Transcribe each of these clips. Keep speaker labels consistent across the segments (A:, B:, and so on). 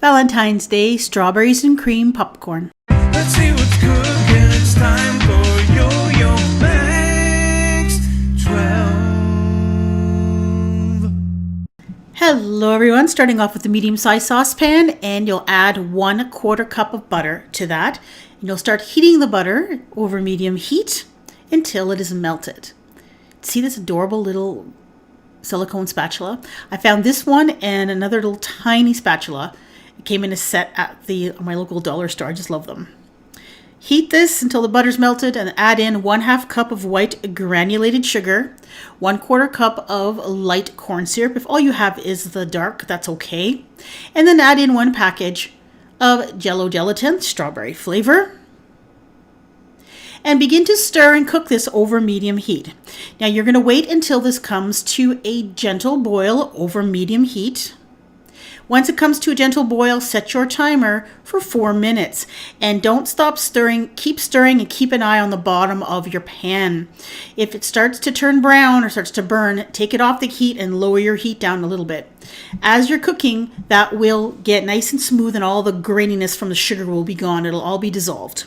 A: Valentine's Day strawberries and cream popcorn.
B: Let's see what's cooking. It's time for yoyomax12.
A: Hello everyone, starting off with the medium-sized saucepan, and you'll add 1/4 cup of butter to that. And you'll start heating the butter over medium heat until it is melted. See this adorable little silicone spatula? I found this one and another little tiny spatula. It came in a set at my local dollar store. I just love them. Heat this until the butter's melted and add in 1/2 cup of white granulated sugar, 1/4 cup of light corn syrup. If all you have is the dark, that's okay. And then add in 1 package of jello gelatin, strawberry flavor. And begin to stir and cook this over medium heat. Now you're going to wait until this comes to a gentle boil over medium heat. Once it comes to a gentle boil, set your timer for 4 minutes. And don't stop stirring. Keep stirring and keep an eye on the bottom of your pan. If it starts to turn brown or starts to burn, take it off the heat and lower your heat down a little bit. As you're cooking, that will get nice and smooth and all the graininess from the sugar will be gone. It'll all be dissolved.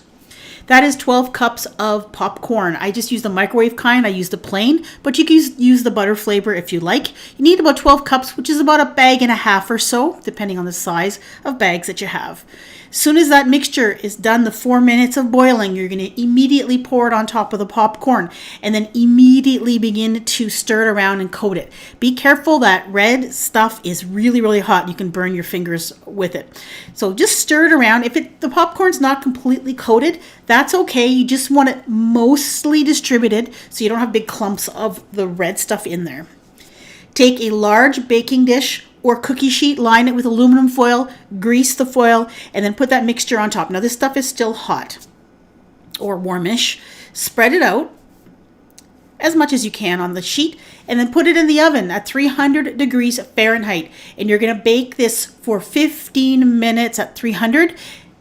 A: That is 12 cups of popcorn. I just use the microwave kind. I use the plain, but you can use the butter flavor if you like. You need about 12 cups, which is about 1.5 bags or so, depending on the size of bags that you have. As soon as that mixture is done, the 4 minutes of boiling, you're going to immediately pour it on top of the popcorn and then immediately begin to stir it around and coat it. Be careful, that red stuff is really, really hot. You can burn your fingers with it. So just stir it around. If the popcorn's not completely coated, that's okay. You just want it mostly distributed so you don't have big clumps of the red stuff in there. Take a large baking dish or cookie sheet, line it with aluminum foil, grease the foil, and then put that mixture on top. Now this stuff is still hot or warmish. Spread it out as much as you can on the sheet and then put it in the oven at 300 degrees Fahrenheit. And you're going to bake this for 15 minutes at 300,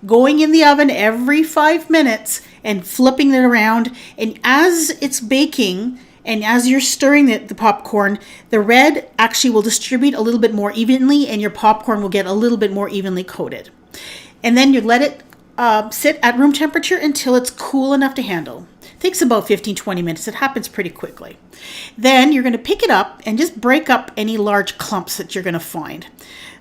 A: going in the oven every 5 minutes and flipping it around. And as it's baking, and as you're stirring the popcorn, the red actually will distribute a little bit more evenly and your popcorn will get a little bit more evenly coated. And then you let it sit at room temperature until it's cool enough to handle. It takes about 15-20 minutes. It happens pretty quickly. Then you're going to pick it up and just break up any large clumps that you're going to find,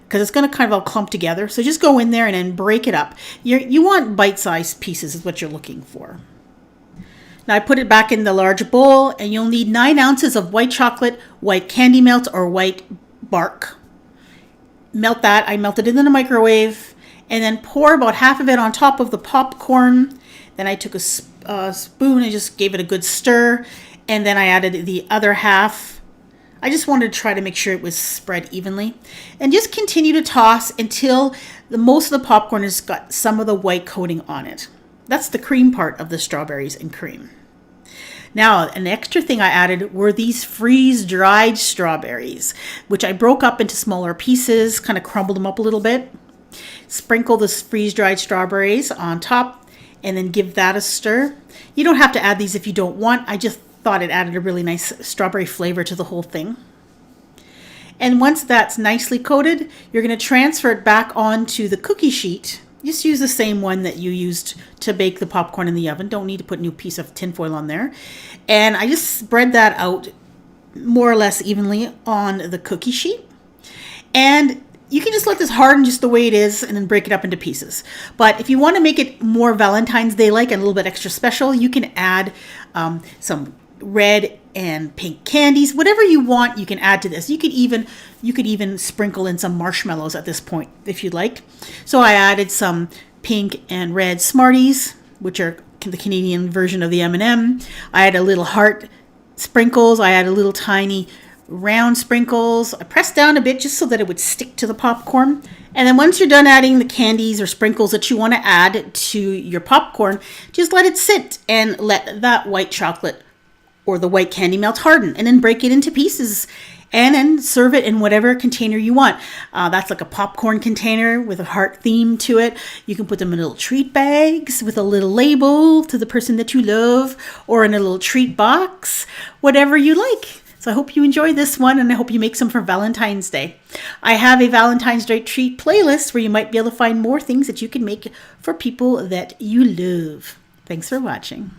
A: because it's going to kind of all clump together. So just go in there and then break it up. You want bite-sized pieces is what you're looking for. Now I put it back in the large bowl, and you'll need 9 ounces of white chocolate, white candy melt, or white bark. Melt that. I melted it in the microwave, and then pour about half of it on top of the popcorn. Then I took a spoon and just gave it a good stir, and then I added the other half. I just wanted to try to make sure it was spread evenly, and just continue to toss until most of the popcorn has got some of the white coating on it. That's the cream part of the strawberries and cream. Now, an extra thing I added were these freeze-dried strawberries, which I broke up into smaller pieces, kind of crumbled them up a little bit. Sprinkle the freeze-dried strawberries on top, and then give that a stir. You don't have to add these if you don't want. I just thought it added a really nice strawberry flavor to the whole thing. And once that's nicely coated, you're going to transfer it back onto the cookie sheet. Just use the same one that you used to bake the popcorn in the oven. Don't need to put a new piece of tin foil on there. And I just spread that out more or less evenly on the cookie sheet. And you can just let this harden just the way it is and then break it up into pieces. But if you want to make it more Valentine's Day-like and a little bit extra special, you can add some red and pink candies. Whatever you want, you can add to this. You could even sprinkle in some marshmallows at this point if you'd like. So I added some pink and red smarties, which are the Canadian version of the M&M. I added a little heart sprinkles. I added little tiny round sprinkles. I pressed down a bit just so that it would stick to the popcorn. And then once you're done adding the candies or sprinkles that you want to add to your popcorn, just let it sit and let that white chocolate or the white candy melt harden, and then break it into pieces and then serve it in whatever container you want. That's like a popcorn container with a heart theme to it. You can put them in little treat bags with a little label to the person that you love, or in a little treat box, whatever you like. So I hope you enjoy this one, and I hope you make some for Valentine's Day. I have a Valentine's Day treat playlist where you might be able to find more things that you can make for people that you love. Thanks for watching.